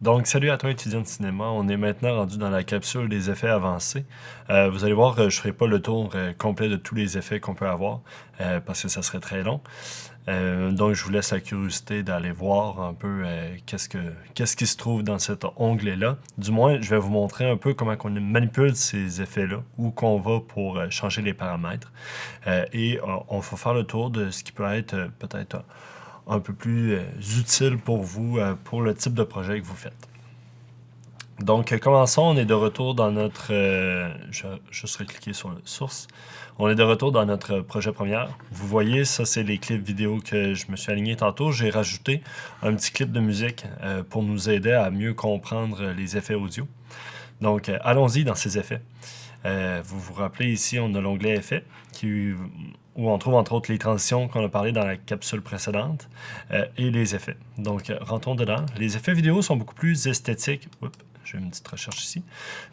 Donc, salut à toi, étudiant de cinéma. On est maintenant rendu dans la capsule des effets avancés. Vous allez voir, je ne ferai pas le tour complet de tous les effets qu'on peut avoir parce que ça serait très long. Donc, je vous laisse la curiosité d'aller voir un peu qu'est-ce qui se trouve dans cet onglet-là. Du moins, je vais vous montrer un peu comment on manipule ces effets-là, où qu'on va pour changer les paramètres. Et on va faire le tour de ce qui peut être peut-être un peu plus utile pour vous, pour le type de projet que vous faites. Donc, commençons. On est de retour dans notre... je vais juste recliquer sur le source. On est de retour dans notre projet première. Vous voyez, ça, c'est les clips vidéo que je me suis aligné tantôt. J'ai rajouté un petit clip de musique pour nous aider à mieux comprendre les effets audio. Donc, allons-y dans ces effets. Vous vous rappelez ici, on a l'onglet Effets, où on trouve entre autres les transitions qu'on a parlé dans la capsule précédente et les effets. Donc, rentrons dedans. Les effets vidéo sont beaucoup plus esthétiques. Oups, j'ai une petite recherche ici.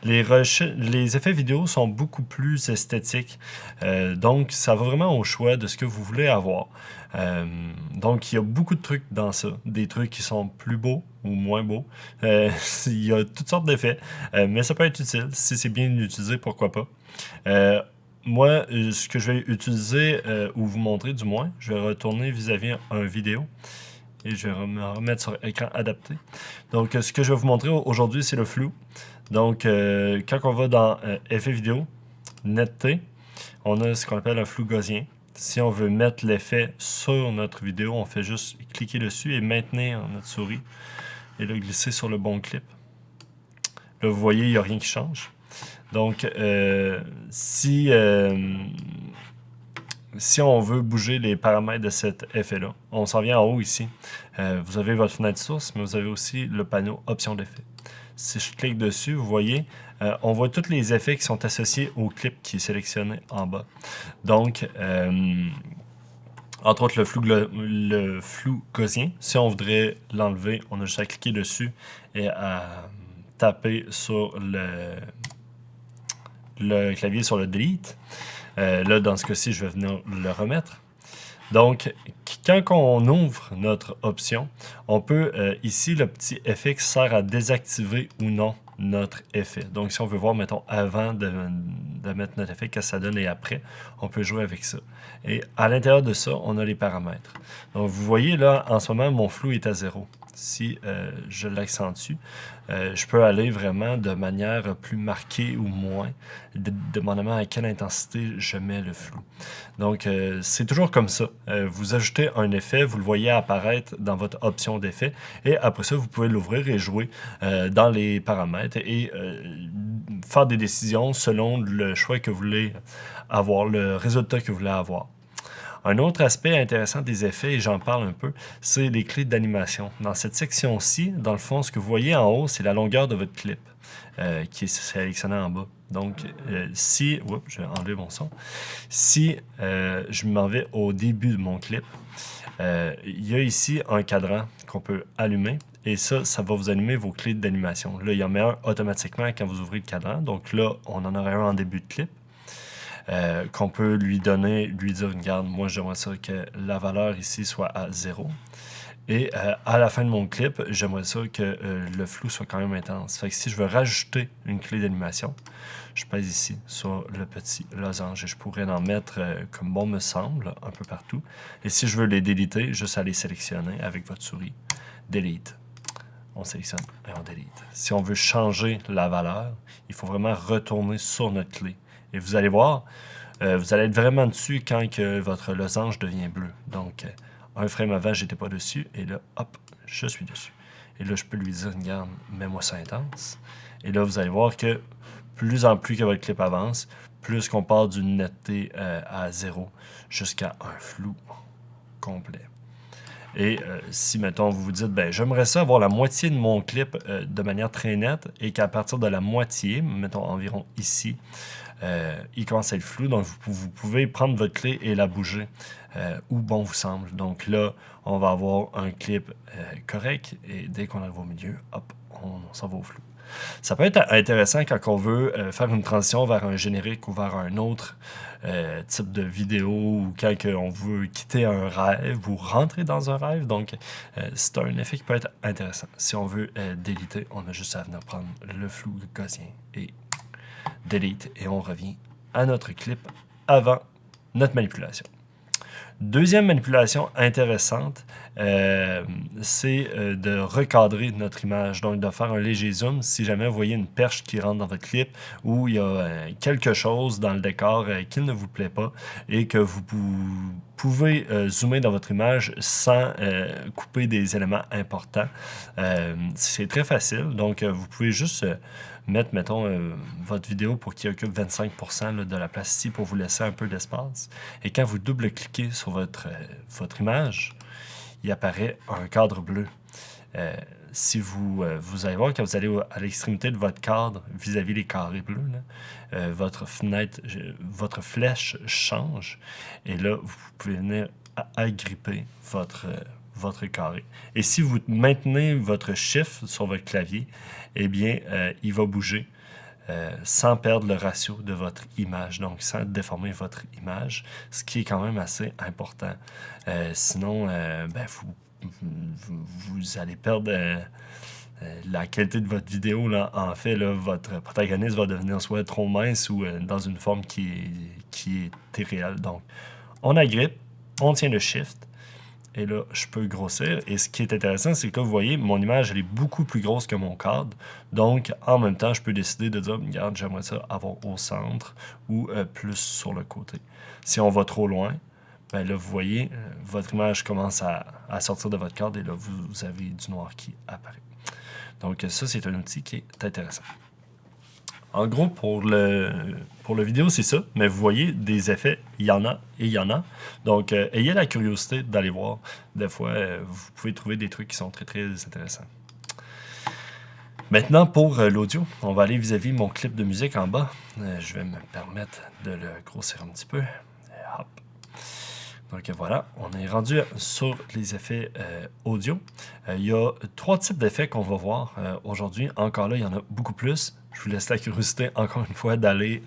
Les effets vidéo sont beaucoup plus esthétiques. Donc, ça va vraiment au choix de ce que vous voulez avoir. Donc, il y a beaucoup de trucs dans ça. Des trucs qui sont plus beaux ou moins beaux. Il y a toutes sortes d'effets, mais ça peut être utile. Si c'est bien utilisé, pourquoi pas. Moi, ce que je vais utiliser, ou vous montrer du moins, je vais retourner vis-à-vis un vidéo et je vais me remettre sur écran adapté. Donc, ce que je vais vous montrer aujourd'hui, c'est le flou. Donc, quand on va dans effet vidéo, netteté, on a ce qu'on appelle un flou gaussien. Si on veut mettre l'effet sur notre vidéo, on fait juste cliquer dessus et maintenir notre souris et le glisser sur le bon clip. Là, vous voyez, il n'y a rien qui change. Donc, si on veut bouger les paramètres de cet effet-là, on s'en vient en haut ici. Vous avez votre fenêtre source, mais vous avez aussi le panneau options d'effet. Si je clique dessus, vous voyez, on voit tous les effets qui sont associés au clip qui est sélectionné en bas. Donc, entre autres, le flou gaussien. Si on voudrait l'enlever, on a juste à cliquer dessus et à taper sur le clavier sur le delete. Là, dans ce cas-ci, je vais venir le remettre. Donc, quand on ouvre notre option, on peut, ici, le petit effet qui sert à désactiver ou non notre effet. Donc, si on veut voir, mettons, avant de mettre notre effet, qu'est-ce que ça donne et après, on peut jouer avec ça. Et à l'intérieur de ça, on a les paramètres. Donc, vous voyez, là, en ce moment, mon flou est à 0. Si je l'accentue, je peux aller vraiment de manière plus marquée ou moins, dépendamment à quelle intensité je mets le flou. Donc, c'est toujours comme ça. Vous ajoutez un effet, vous le voyez apparaître dans votre option d'effet, et après ça, vous pouvez l'ouvrir et jouer dans les paramètres et faire des décisions selon le choix que vous voulez avoir, le résultat que vous voulez avoir. Un autre aspect intéressant des effets, et j'en parle un peu, c'est les clés d'animation. Dans cette section-ci, dans le fond, ce que vous voyez en haut, c'est la longueur de votre clip qui est sélectionné en bas. Donc, si... Oups, je vais enlever mon son. Si je m'en vais au début de mon clip, il y a ici un cadran qu'on peut allumer. Et ça va vous allumer vos clés d'animation. Là, il y en met un automatiquement quand vous ouvrez le cadran. Donc là, on en aurait un en début de clip. Qu'on peut lui donner, lui dire, regarde, moi j'aimerais ça que la valeur ici soit à 0. Et à la fin de mon clip, j'aimerais ça que le flou soit quand même intense. Fait que si je veux rajouter une clé d'animation, je pèse ici sur le petit losange et je pourrais en mettre comme bon me semble un peu partout. Et si je veux les déliter, juste à les sélectionner avec votre souris. Delete. On sélectionne et on delete. Si on veut changer la valeur, il faut vraiment retourner sur notre clé. Et vous allez voir, vous allez être vraiment dessus quand que votre losange devient bleu. Donc, un frame avant, j'étais pas dessus. Et là, hop, je suis dessus. Et là, je peux lui dire, regarde, mets-moi ça intense. Et là, vous allez voir que plus en plus que votre clip avance, plus qu'on part d'une netteté à 0 jusqu'à un flou complet. Et si, mettons, vous vous dites, ben, j'aimerais ça avoir la moitié de mon clip de manière très nette et qu'à partir de la moitié, mettons environ ici, il commence à être flou. Donc, vous pouvez prendre votre clé et la bouger où bon vous semble. Donc là, on va avoir un clip correct et dès qu'on arrive au milieu, hop, on s'en va au flou. Ça peut être intéressant quand on veut faire une transition vers un générique ou vers un autre type de vidéo ou quand on veut quitter un rêve ou rentrer dans un rêve. Donc, c'est un effet qui peut être intéressant. Si on veut déliter, on a juste à venir prendre le flou gaussien et delete et on revient à notre clip avant notre manipulation. Deuxième manipulation intéressante, c'est de recadrer notre image, donc de faire un léger zoom si jamais vous voyez une perche qui rentre dans votre clip ou il y a quelque chose dans le décor qui ne vous plaît pas et que vous pouvez zoomer dans votre image sans couper des éléments importants. C'est très facile, donc vous pouvez juste mettre, mettons, votre vidéo pour qu'il occupe 25% là, de la place ici pour vous laisser un peu d'espace. Et quand vous double-cliquez sur votre image, il apparaît un cadre bleu. Si vous allez voir, quand vous allez à l'extrémité de votre cadre, vis-à-vis les carrés bleus, là, votre fenêtre, votre flèche change. Et là, vous pouvez venir agripper votre carré. Et si vous maintenez votre Shift sur votre clavier, eh bien, il va bouger sans perdre le ratio de votre image, donc sans déformer votre image, ce qui est quand même assez important. Sinon, ben, vous allez perdre la qualité de votre vidéo. Là. En fait, là, votre protagoniste va devenir soit trop mince ou dans une forme qui est irréelle. Donc, on agrippe, on tient le Shift, et là, je peux grossir. Et ce qui est intéressant, c'est que vous voyez, mon image, elle est beaucoup plus grosse que mon cadre. Donc, en même temps, je peux décider de dire, regarde, j'aimerais ça avoir au centre ou plus sur le côté. Si on va trop loin, ben là, vous voyez, votre image commence à sortir de votre cadre et là, vous avez du noir qui apparaît. Donc, ça, c'est un outil qui est intéressant. En gros, pour le vidéo, c'est ça. Mais vous voyez, des effets, il y en a et il y en a. Donc, ayez la curiosité d'aller voir. Des fois, vous pouvez trouver des trucs qui sont très, très intéressants. Maintenant, pour l'audio, on va aller vis-à-vis mon clip de musique en bas. Je vais me permettre de le grossir un petit peu. Hop. Donc voilà, on est rendu sur les effets audio. Il y a 3 types d'effets qu'on va voir aujourd'hui. Encore là, il y en a beaucoup plus. Je vous laisse la curiosité, encore une fois, d'aller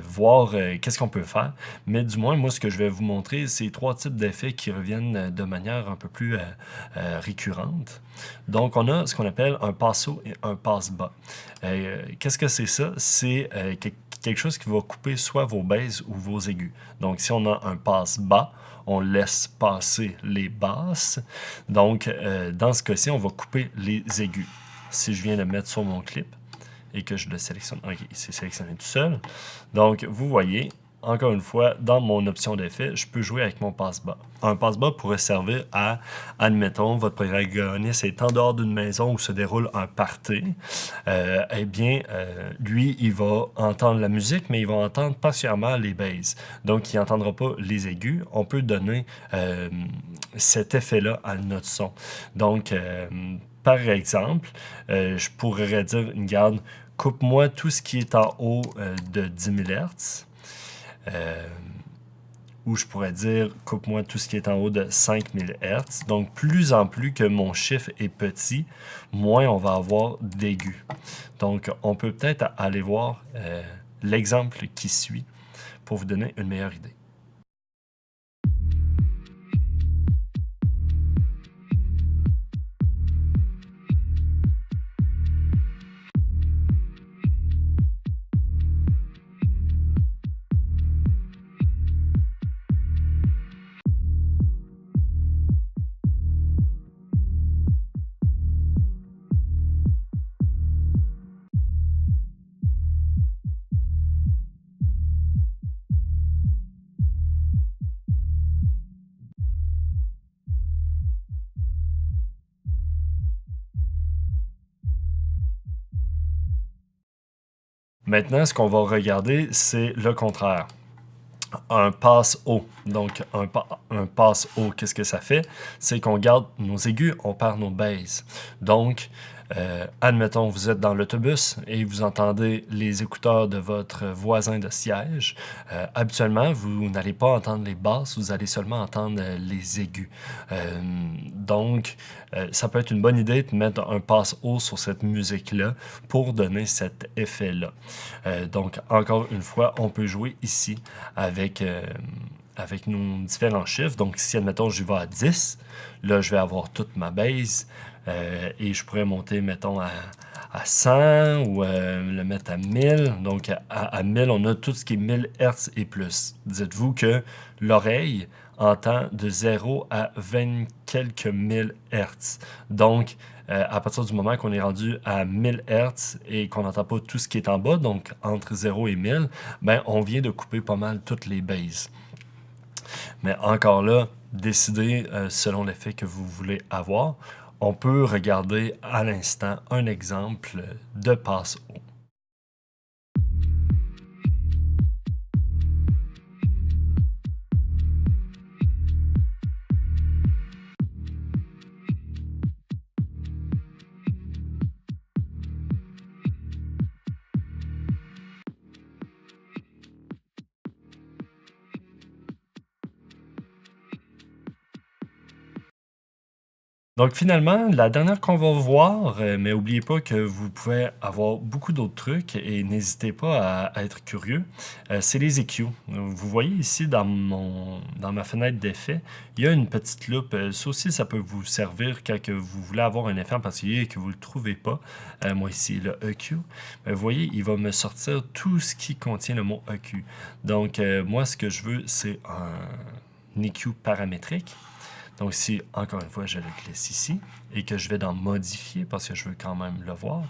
voir qu'est-ce qu'on peut faire. Mais du moins, moi, ce que je vais vous montrer, c'est 3 types d'effets qui reviennent de manière un peu plus récurrente. Donc, on a ce qu'on appelle un passe-haut et un passe-bas. Qu'est-ce que c'est ça? C'est quelque chose qui va couper soit vos basses ou vos aigus. Donc, si on a un passe-bas, on laisse passer les basses. Donc, dans ce cas-ci, on va couper les aigus. Si je viens le mettre sur mon clip et que je le sélectionne, OK, c'est sélectionné tout seul. Donc, vous voyez, encore une fois, dans mon option d'effet, je peux jouer avec mon passe-bas. Un passe-bas pourrait servir à, admettons, votre protagoniste est en dehors d'une maison où se déroule un party. Eh bien, lui, il va entendre la musique, mais il va entendre partiellement les basses. Donc, il n'entendra pas les aigus. On peut donner cet effet-là à notre son. Donc, par exemple, je pourrais dire, regarde, coupe-moi tout ce qui est en haut de 10 000 Hz. Ou je pourrais dire, coupe-moi tout ce qui est en haut de 5000 Hz. Donc, plus en plus que mon chiffre est petit, moins on va avoir d'aigus. Donc, on peut peut-être aller voir l'exemple qui suit pour vous donner une meilleure idée. Maintenant, ce qu'on va regarder, c'est le contraire. Un passe haut. Donc, un passe haut, qu'est-ce que ça fait? C'est qu'on garde nos aigus, on perd nos basses. Donc, Admettons, vous êtes dans l'autobus et vous entendez les écouteurs de votre voisin de siège. Habituellement, vous n'allez pas entendre les basses, vous allez seulement entendre les aigus. Donc, ça peut être une bonne idée de mettre un passe-haut sur cette musique-là pour donner cet effet-là. Donc, encore une fois, on peut jouer ici avec nos différents chiffres. Donc, si, admettons, je vais à 10, là, je vais avoir toute ma base et je pourrais monter, mettons, à 100 ou le mettre à 1000. Donc, à 1000, on a tout ce qui est 1000 Hz et plus. Dites-vous que l'oreille entend de 0 à 20 quelques 1000 Hz. Donc, à partir du moment qu'on est rendu à 1000 Hz et qu'on n'entend pas tout ce qui est en bas, donc entre 0 et 1000, ben, on vient de couper pas mal toutes les bases. Mais encore là, décidez selon l'effet que vous voulez avoir. On peut regarder à l'instant un exemple de passe-haut. Donc finalement, la dernière qu'on va voir, mais n'oubliez pas que vous pouvez avoir beaucoup d'autres trucs et n'hésitez pas à être curieux, c'est les EQ. Vous voyez ici dans ma fenêtre d'effets, il y a une petite loupe. Ça aussi, ça peut vous servir quand que vous voulez avoir un effet en particulier et que vous ne le trouvez pas. Moi ici, le EQ. Vous voyez, il va me sortir tout ce qui contient le mot EQ. Donc moi, ce que je veux, c'est un EQ paramétrique. Donc, si, encore une fois, je le glisse ici et que je vais dans Modifier parce que je veux quand même le voir,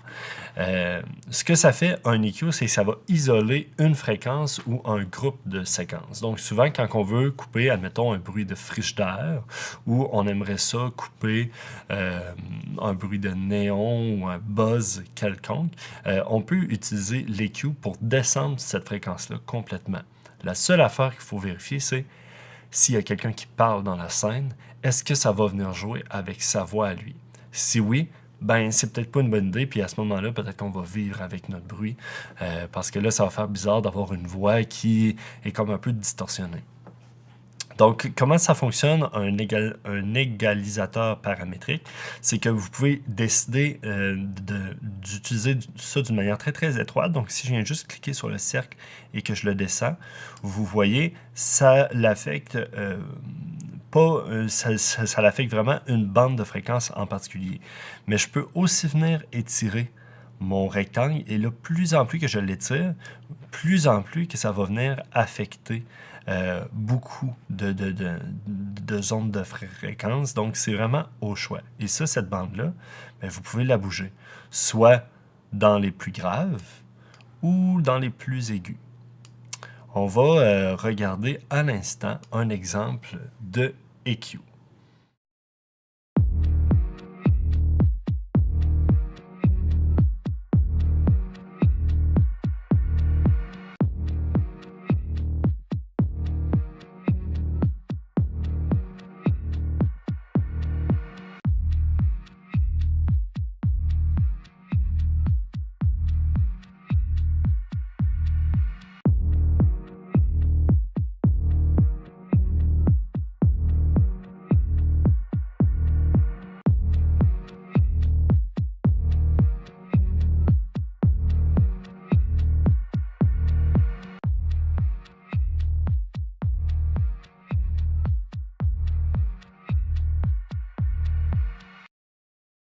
ce que ça fait, un EQ, c'est que ça va isoler une fréquence ou un groupe de séquences. Donc, souvent, quand on veut couper, admettons, un bruit de frigidaire ou on aimerait ça couper un bruit de néon ou un buzz quelconque, on peut utiliser l'EQ pour descendre cette fréquence-là complètement. La seule affaire qu'il faut vérifier, c'est s'il y a quelqu'un qui parle dans la scène, est-ce que ça va venir jouer avec sa voix à lui? Si oui, ben c'est peut-être pas une bonne idée, puis à ce moment-là, peut-être qu'on va vivre avec notre bruit, parce que là, ça va faire bizarre d'avoir une voix qui est comme un peu distorsionnée. Donc, comment ça fonctionne, un égalisateur paramétrique? C'est que vous pouvez décider d'utiliser ça d'une manière très, très étroite. Donc, si je viens juste cliquer sur le cercle et que je le descends, vous voyez, ça l'affecte pas, ça l'affecte vraiment une bande de fréquence en particulier. Mais je peux aussi venir étirer mon rectangle et là, plus en plus que je l'étire, plus en plus que ça va venir affecter beaucoup de zones de fréquence. Donc, c'est vraiment au choix. Et ça, cette bande-là, ben, vous pouvez la bouger, soit dans les plus graves ou dans les plus aigus. On va regarder à l'instant un exemple de EQ.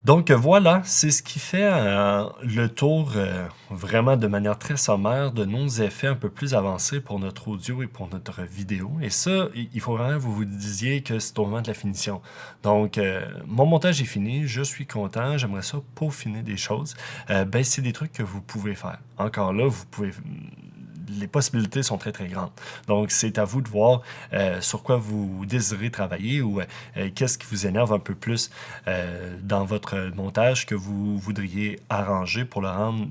Donc voilà, c'est ce qui fait le tour vraiment de manière très sommaire de nos effets un peu plus avancés pour notre audio et pour notre vidéo. Et ça, il faut vraiment que vous vous disiez que c'est au moment de la finition. Donc, mon montage est fini, je suis content, j'aimerais ça peaufiner des choses. Ben, c'est des trucs que vous pouvez faire. Encore là, vous pouvez... Les possibilités sont très, très grandes. Donc, c'est à vous de voir sur quoi vous désirez travailler ou qu'est-ce qui vous énerve un peu plus dans votre montage que vous voudriez arranger pour le rendre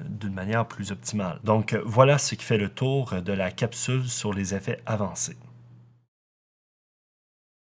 d'une manière plus optimale. Donc, voilà ce qui fait le tour de la capsule sur les effets avancés.